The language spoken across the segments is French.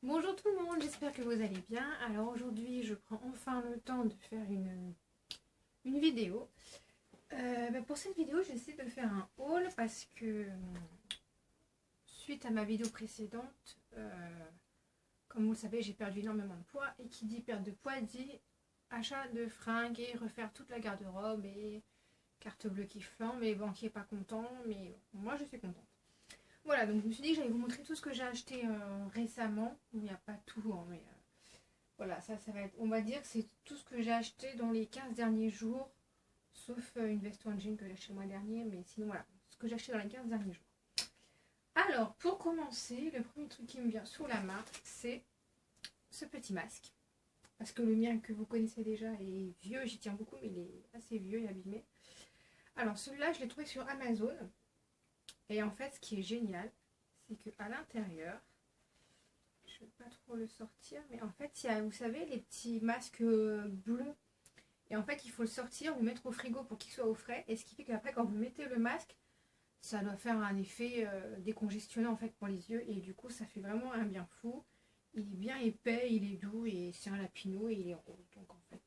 Bonjour tout le monde, j'espère que vous allez bien. Alors aujourd'hui je prends enfin le temps de faire une vidéo. Pour cette vidéo j'essaie de faire un haul parce que suite à ma vidéo précédente, comme vous le savez j'ai perdu énormément de poids et qui dit perte de poids dit achat de fringues et refaire toute la garde-robe et carte bleue qui flambe et banquier pas content, mais moi je suis contente. Voilà, donc je me suis dit que j'allais vous montrer tout ce que j'ai acheté récemment. Il n'y a pas tout, hein, mais voilà, ça va être, on va dire que c'est tout ce que j'ai acheté dans les 15 derniers jours, sauf une veste ou un jean que j'ai acheté le mois dernier, mais sinon voilà, ce que j'ai acheté dans les 15 derniers jours. Alors, pour commencer, le premier truc qui me vient sous la main, c'est ce petit masque. Parce que le mien que vous connaissez déjà est vieux, j'y tiens beaucoup, mais il est assez vieux et abîmé. Alors celui-là, je l'ai trouvé sur Amazon. Et en fait, ce qui est génial, c'est qu'à l'intérieur, je ne vais pas trop le sortir, mais en fait, il y a, vous savez, les petits masques bleus. Et en fait, il faut le sortir, le mettre au frigo pour qu'il soit au frais. Et ce qui fait qu'après, quand vous mettez le masque, ça doit faire un effet décongestionnant en fait pour les yeux. Et du coup, ça fait vraiment un bien fou. Il est bien épais, il est doux et c'est un lapino et il est rose. Donc en fait,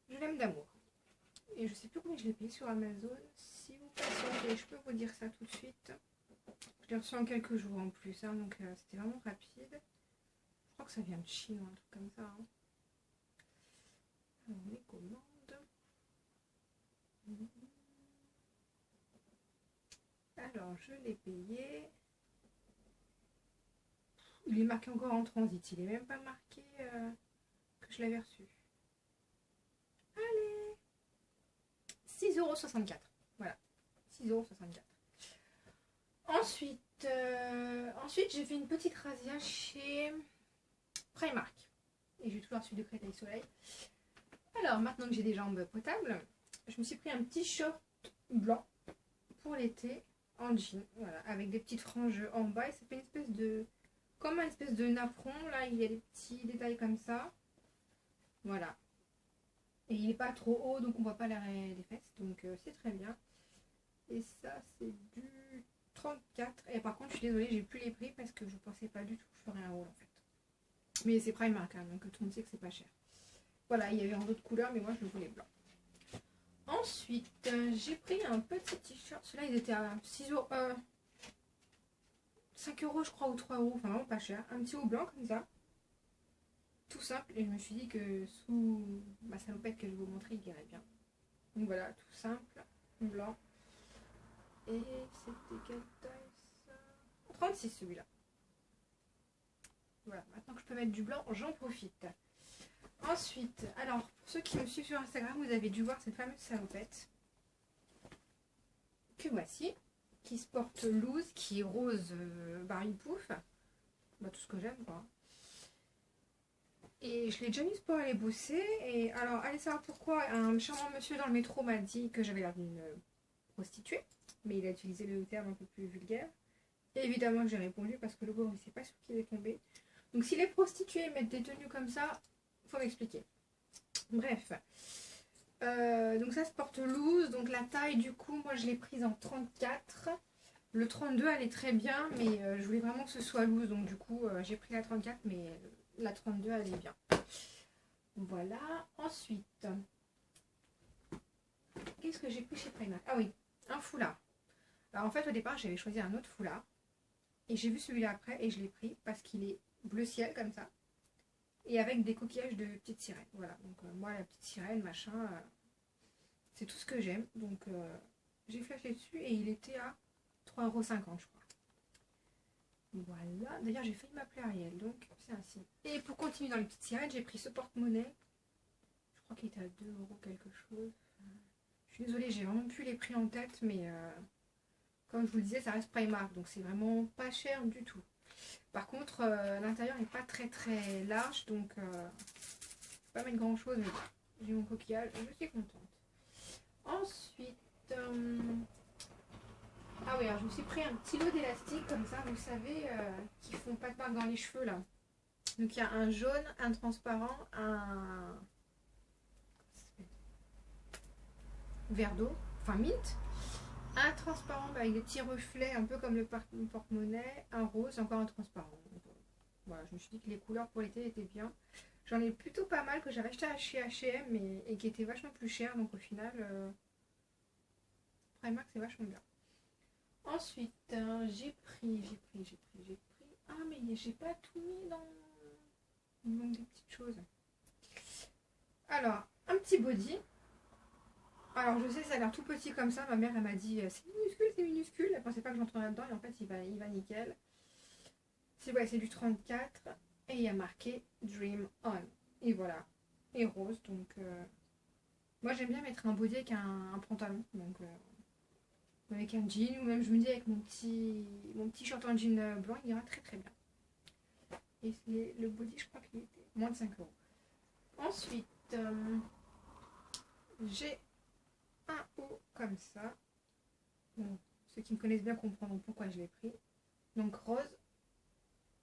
je l'aime d'amour. Et je sais plus combien je l'ai payé sur Amazon. Si vous patientez, je peux vous dire ça tout de suite. Je l'ai reçu en quelques jours en plus, hein, donc c'était vraiment rapide. Je crois que ça vient de Chine ou un truc comme ça. Hein. Alors, les commandes. Alors, je l'ai payé. Il est marqué encore en transit. Il n'est même pas marqué que je l'avais reçu. Allez, 6,64 €. Voilà, 6,64 €. Ensuite j'ai fait une petite razzia chez Primark. Et j'ai toujours reçu de Créteil Soleil. Alors, maintenant que j'ai des jambes potables, je me suis pris un petit short blanc pour l'été en jean, voilà, avec des petites franges en bas. Et ça fait une espèce de, comme une espèce de napperon. Là, il y a des petits détails comme ça. Voilà. Et il n'est pas trop haut, donc on voit pas les fesses. Donc c'est très bien. Et ça, c'est du 34. Et par contre, je suis désolée, j'ai plus les prix parce que je pensais pas du tout que je ferais un haul en fait. Mais c'est Primark, hein, donc tout le monde sait que c'est pas cher. Voilà, il y avait en d'autres couleurs, mais moi je le voulais blanc. Ensuite, j'ai pris un petit t-shirt. Celui-là, il était à 6 euros, 5 € je crois, ou 3 €. Enfin, vraiment pas cher. Un petit haut blanc comme ça. Tout simple. Et je me suis dit que sous ma salopette que je vais vous montrer, il irait bien. Donc voilà, tout simple. Blanc. Et c'était quelle taille ça? 36 celui-là. Voilà, maintenant que je peux mettre du blanc, j'en profite. Ensuite, alors pour ceux qui me suivent sur Instagram, vous avez dû voir cette fameuse salopette que voici, qui se porte loose, qui est rose Barry Pouf. Bah, tout ce que j'aime quoi. Et je l'ai déjà mise pour aller bosser. Et alors, allez savoir pourquoi un charmant monsieur dans le métro m'a dit que j'avais l'air d'une prostituée. Mais il a utilisé le terme un peu plus vulgaire. Et évidemment que j'ai répondu parce que le pauvre il sait pas sur qui il est tombé. Donc si les prostituées mettent des tenues comme ça, faut m'expliquer. Bref. Donc ça se porte loose. Donc la taille du coup, moi je l'ai prise en 34. Le 32 elle est très bien, mais je voulais vraiment que ce soit loose. Donc du coup j'ai pris la 34, mais la 32 elle est bien. Voilà. Ensuite, qu'est-ce que j'ai pris chez Primark? Ah oui, un foulard. Alors en fait au départ j'avais choisi un autre foulard. Et j'ai vu celui-là après et je l'ai pris parce qu'il est bleu ciel comme ça. Et avec des coquillages de petites sirènes. Voilà, donc moi la petite sirène, machin, c'est tout ce que j'aime. Donc j'ai flashé dessus et il était à 3,50 € je crois. Voilà, d'ailleurs j'ai failli m'appeler Ariel, donc c'est ainsi. Et pour continuer dans les petites sirènes, j'ai pris ce porte-monnaie. Je crois qu'il était à 2 € quelque chose. Je suis désolée, j'ai vraiment plus les prix en tête, mais comme je vous le disais, ça reste Primark, donc c'est vraiment pas cher du tout. Par contre, l'intérieur n'est pas très très large, donc je ne peux pas mettre grand chose, mais j'ai mon coquillage, je suis contente. Ensuite, ah oui, alors je me suis pris un petit lot d'élastiques comme ça, vous savez, qui font pas de marque dans les cheveux là. Donc il y a un jaune, un transparent, un verre d'eau, enfin mint, un transparent avec des petits reflets, un peu comme le porte-monnaie, un rose, encore un transparent. voilà, je me suis dit que les couleurs pour l'été étaient bien. J'en ai plutôt pas mal que j'avais acheté chez H&M et qui étaient vachement plus chers. Donc au final, Primark c'est vachement bien. Ensuite, j'ai pris. Ah mais j'ai pas tout mis dans... Il manque des petites choses. Alors, un petit body. Alors je sais, ça a l'air tout petit comme ça. Ma mère elle m'a dit c'est minuscule, c'est minuscule. Elle pensait pas que j'entrais là-dedans et en fait il va nickel. C'est du 34 et il y a marqué Dream On. Et voilà. Et rose. Donc moi j'aime bien mettre un body avec un pantalon. Donc avec un jean ou même je me dis avec mon petit short en jean blanc, il ira très très bien. Et le body je crois qu'il était moins de 5 euros. Ensuite j'ai un haut comme ça. Bon, ceux qui me connaissent bien comprendront pourquoi je l'ai pris. Donc rose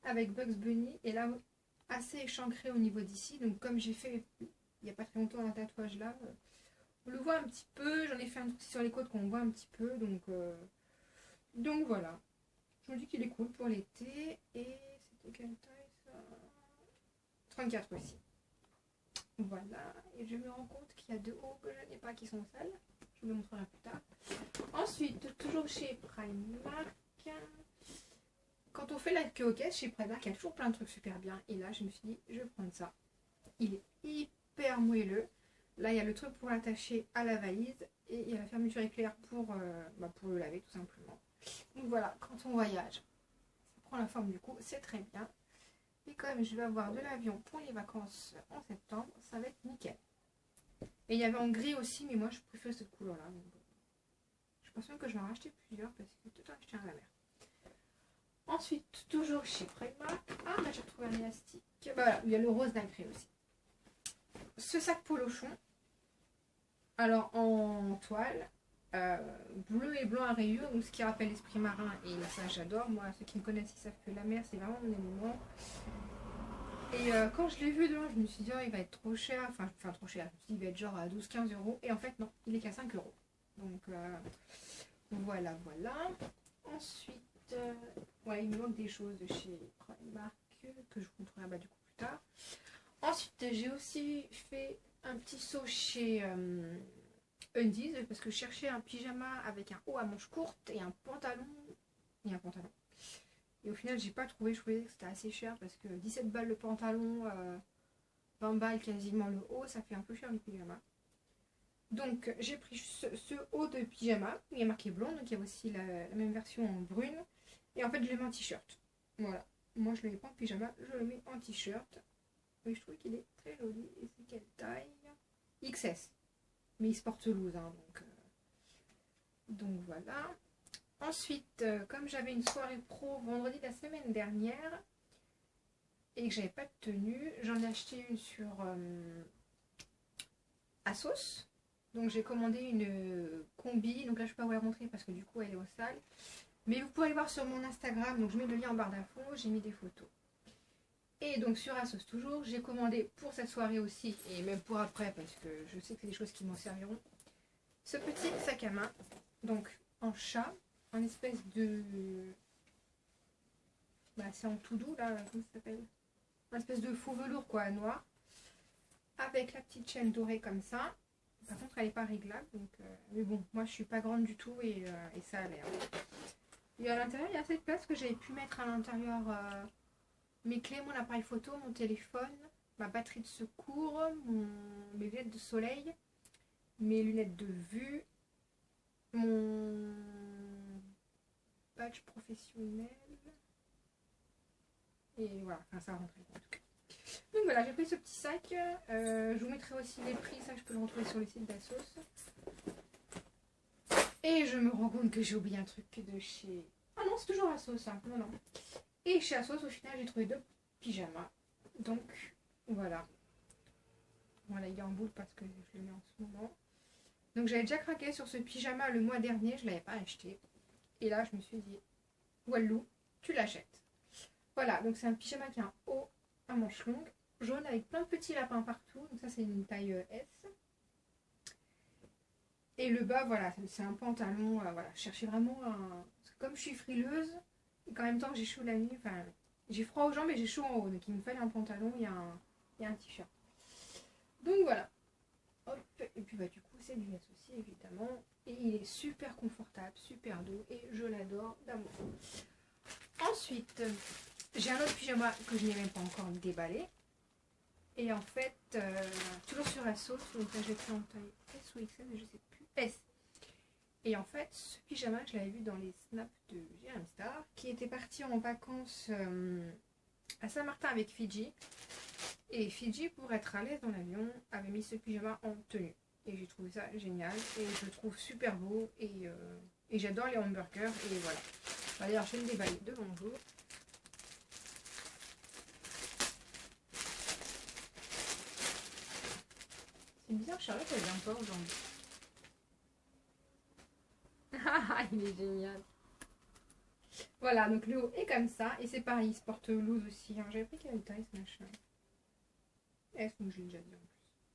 avec Bugs Bunny et là assez échancré au niveau d'ici. Donc comme j'ai fait il n'y a pas très longtemps un tatouage là, on le voit un petit peu. J'en ai fait un truc sur les côtes qu'on voit un petit peu. Donc voilà. Je me dis qu'il est cool pour l'été. Et c'était quelle taille ça? 34 aussi. Voilà. Et je me rends compte qu'il y a 2 hauts que je n'ai pas qui sont sales. Je vous le montrerai plus tard. Ensuite, toujours chez Primark. Quand on fait la queue aux caisses chez Primark, il y a toujours plein de trucs super bien. Et là, je me suis dit, je vais prendre ça. Il est hyper moelleux. Là, il y a le truc pour l'attacher à la valise. Et il y a la fermeture éclair pour le laver, tout simplement. Donc voilà, quand on voyage, ça prend la forme du coup. C'est très bien. Et comme je vais avoir de l'avion pour les vacances en septembre, ça va être nickel. Et il y avait en gris aussi, mais moi, je préfère cette couleur-là. Je pense même que je vais en racheter plusieurs parce que tout le temps, je tiens à la mer. Ensuite, toujours chez Primark. Ah, bah j'ai retrouvé un élastique. Bah, voilà, il y a le rose nacré aussi. Ce sac polochon. Alors, en toile. Bleu et blanc à rayures, donc ce qui rappelle l'esprit marin. Et ça, j'adore. Moi, ceux qui me connaissent, ils savent que la mer, c'est vraiment mon élément. Et quand je l'ai vu dehors, je me suis dit, oh, il va être trop cher. Enfin, trop cher. Je me suis dit, il va être genre à 12-15 euros. Et en fait, non, il est qu'à 5 euros. Donc, voilà. Ensuite, ouais, il me manque des choses de chez Primark que je vous montrerai du coup plus tard. Ensuite, j'ai aussi fait un petit saut chez Undies parce que je cherchais un pyjama avec un haut à manches courtes et un pantalon. Et au final, j'ai pas trouvé. Je trouvais que c'était assez cher parce que 17 balles le pantalon, 20 balles quasiment le haut, ça fait un peu cher le pyjama. Donc j'ai pris ce haut de pyjama, il y a marqué blond, donc il y a aussi la même version en brune. Et en fait je le mets en t-shirt. Voilà. Moi je le mets pas en pyjama, je le mets en t-shirt. Et je trouve qu'il est très joli. Et c'est quelle taille? XS. Mais il se porte loose, hein, donc voilà. Ensuite, comme j'avais une soirée pro vendredi de la semaine dernière et que j'avais pas de tenue, j'en ai acheté une sur Asos. Donc j'ai commandé une combi, donc là je peux pas vous la montrer parce que du coup elle est au sale. Mais vous pouvez aller voir sur mon Instagram, donc je mets le lien en barre d'infos, j'ai mis des photos. Et donc sur Asos toujours, j'ai commandé pour cette soirée aussi, et même pour après parce que je sais que c'est des choses qui m'en serviront. Ce petit sac à main, donc en chat, un espèce de... Bah c'est en tout doux là, comment ça s'appelle? Un espèce de faux velours quoi, noir. Avec la petite chaîne dorée comme ça. Par contre, elle n'est pas réglable. Donc, mais bon, moi je suis pas grande du tout et ça a l'air. Et à l'intérieur, il y a cette place que j'avais pu mettre à l'intérieur mes clés, mon appareil photo, mon téléphone, ma batterie de secours, mes lunettes de soleil, mes lunettes de vue, mon badge professionnel. Et voilà, enfin ça rentrait en tout cas. Donc voilà, j'ai pris ce petit sac. Je vous mettrai aussi les prix, ça je peux le retrouver sur le site d'Asos. Et je me rends compte que j'ai oublié un truc de chez... Ah non, c'est toujours Asos, hein. Non. Et chez Asos, au final, j'ai trouvé 2 pyjamas. Donc voilà. Voilà, il est en boule parce que je le mets en ce moment. Donc j'avais déjà craqué sur ce pyjama le mois dernier, je ne l'avais pas acheté. Et là, je me suis dit, Wallou, tu l'achètes. Voilà, donc c'est un pyjama qui a un haut à manches longues, jaune avec plein de petits lapins partout. Donc ça c'est une taille S. Et le bas, voilà, c'est un pantalon. Voilà, je cherchais vraiment un... Parce que comme je suis frileuse, et qu'en même temps que j'ai chaud la nuit, enfin, J'ai froid aux jambes et j'ai chaud en haut. Donc il me fallait un pantalon et un t-shirt. Donc voilà. Hop. Et puis bah du coup c'est du S aussi évidemment. Et il est super confortable, super doux. Et je l'adore d'amour. Ensuite, j'ai un autre pyjama que je n'ai même pas encore déballé. Et en fait, toujours sur la sauce, donc là j'ai pris en taille S ou XL, je sais plus. S. Et en fait, ce pyjama, je l'avais vu dans les snaps de Jérémy Star, qui était parti en vacances à Saint-Martin avec Fidji. Et Fidji, pour être à l'aise dans l'avion, avait mis ce pyjama en tenue. Et j'ai trouvé ça génial. Et je le trouve super beau. Et j'adore les hamburgers. Et voilà. D'ailleurs, je vais le déballer devant vous. C'est bizarre, Charlotte, elle vient pas aujourd'hui. Ah, il est génial. Voilà, donc le haut est comme ça. Et c'est pareil, il se porte loose aussi. Hein. J'avais pris quelle taille ce machin. S, donc je l'ai déjà dit en plus.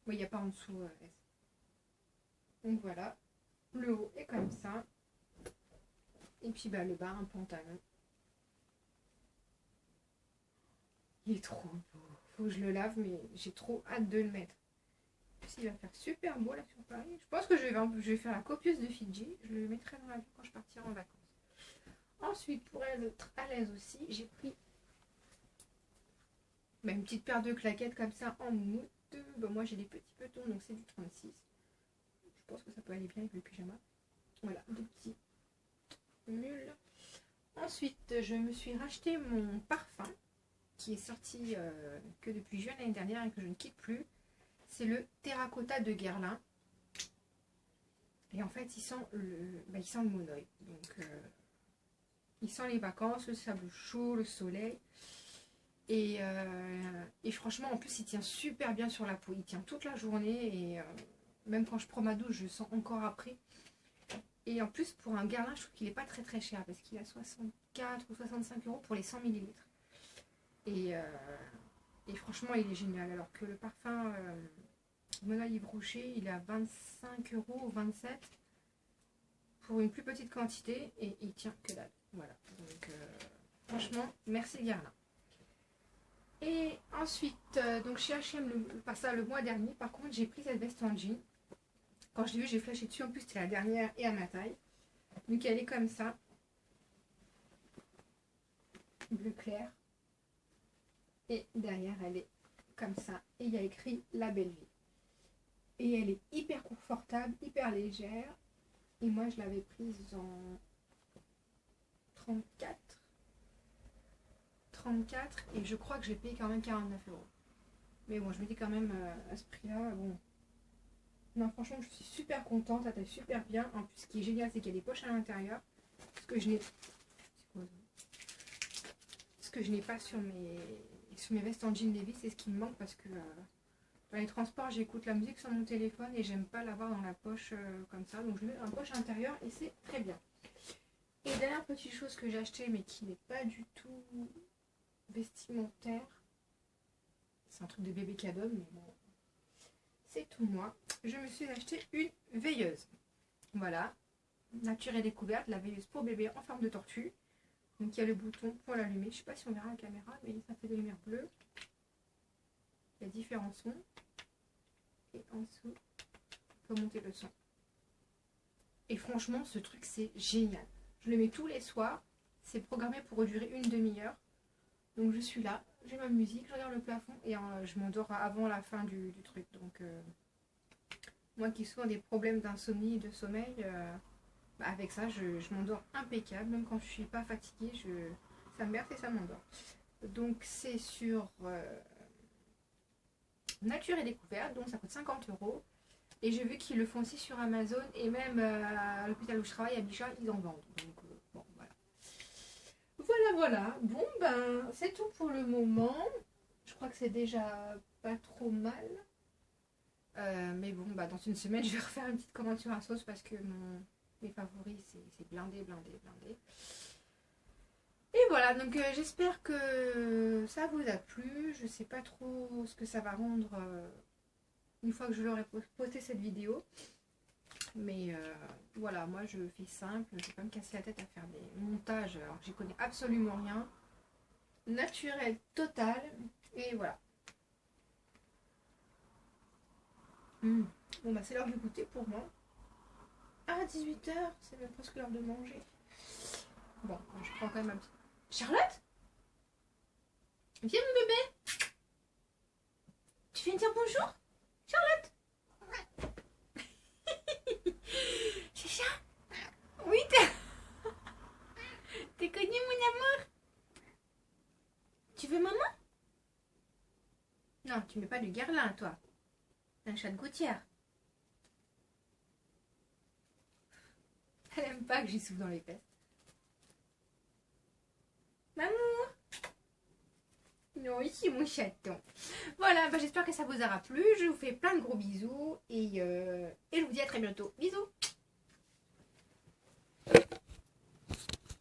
Oui, il n'y a pas en dessous S. Donc voilà. Le haut est comme ça. Et puis bah, le bas, un pantalon. Il est trop beau. Faut que je le lave, mais j'ai trop hâte de le mettre. Il va faire super beau là sur Paris. Je pense que je vais faire la copieuse de Fidji. Je le mettrai dans l'avion quand je partirai en vacances. Ensuite, pour être à l'aise aussi, j'ai pris une petite paire de claquettes comme ça en moumoute. Bon, moi j'ai des petits petons, donc c'est du 36. Je pense que ça peut aller bien avec le pyjama. Voilà, deux petits mules. Ensuite, je me suis racheté mon parfum qui est sorti que depuis juin l'année dernière et que je ne quitte plus. C'est le Terracotta de Guerlain. Et en fait, il sent le monoeil. Donc, il sent les vacances, le sable chaud, le soleil. Et franchement, en plus, il tient super bien sur la peau. Il tient toute la journée. Et même quand je prends ma douche, je sens encore après. Et en plus, pour un Guerlain, je trouve qu'il n'est pas très très cher. Parce qu'il a 64 ou 65 euros pour les 100 ml. Et franchement, il est génial. Alors que le parfum Monoeil Yves Rocher, il est à 25 euros ou 27 pour une plus petite quantité. Et il tient que dalle. Voilà. Donc, franchement, merci Guerlain. Et ensuite, donc chez H&M, le mois dernier, par contre, j'ai pris cette veste en jean. Quand je l'ai vue, j'ai flashé dessus. En plus, c'était la dernière et à ma taille. Donc, elle est comme ça. Bleu clair. Et derrière, elle est comme ça. Et il y a écrit La Belle Vie. Et elle est hyper confortable, hyper légère. Et moi, je l'avais prise en 34. Et je crois que j'ai payé quand même 49 euros. Mais bon, je me dis quand même à ce prix-là, bon. Non, franchement, je suis super contente, ça taille super bien. En plus, ce qui est génial, c'est qu'il y a des poches à l'intérieur. Ce que je n'ai pas sur mes vestes en jean Levi's, c'est ce qui me manque parce que dans les transports, j'écoute la musique sur mon téléphone et j'aime pas l'avoir dans la poche comme ça. Donc je mets dans la poche intérieure et c'est très bien. Et dernière petite chose que j'ai acheté mais qui n'est pas du tout vestimentaire. C'est un truc de bébé cadeau, mais bon, c'est tout moi. Je me suis acheté une veilleuse. Voilà, Nature et Découverte, la veilleuse pour bébé en forme de tortue. Donc il y a le bouton pour l'allumer. Je ne sais pas si on verra la caméra, mais ça fait des lumières bleues. Il y a différents sons. Et en dessous, on peut monter le son. Et franchement, ce truc, c'est génial. Je le mets tous les soirs. C'est programmé pour durer une demi-heure. Donc je suis là, j'ai ma musique, je regarde le plafond et je m'endors avant la fin du truc. Donc moi qui ai souvent des problèmes d'insomnie et de sommeil, avec ça je m'endors impeccable. Même quand je suis pas fatiguée, ça me berce et ça m'endort. Donc c'est sur Nature et Découverte, donc ça coûte 50 euros. Et j'ai vu qu'ils le font aussi sur Amazon et même à l'hôpital où je travaille à Bichat, ils en vendent. Donc bon, voilà. Voilà. Bon, ben, c'est tout pour le moment. Je crois que c'est déjà pas trop mal. Mais bon, bah, dans une semaine, je vais refaire une petite commande sur la sauce parce que mes favoris, c'est blindé. Et voilà, donc j'espère que ça vous a plu. Je sais pas trop ce que ça va rendre une fois que je l'aurai posté cette vidéo. Mais voilà, moi je fais simple, je ne vais pas me casser la tête à faire des montages alors que j'y connais absolument rien. naturel total. Et voilà. Bon bah c'est l'heure du goûter pour moi. Ah 18h, c'est même presque l'heure de manger. Bon, je prends quand même un petit... Charlotte? Viens mon bébé. Tu viens me dire bonjour? Charlotte? Chacha? Oui, t'es connu mon amour? Tu veux maman? Non, tu mets pas du guerlin toi. T'es un chat de gouttière. Elle aime pas que j'y souffle dans les fesses. Maman? Non, ici mon chaton. Voilà, bah j'espère que ça vous aura plu. Je vous fais plein de gros bisous et je vous dis à très bientôt. Bisous!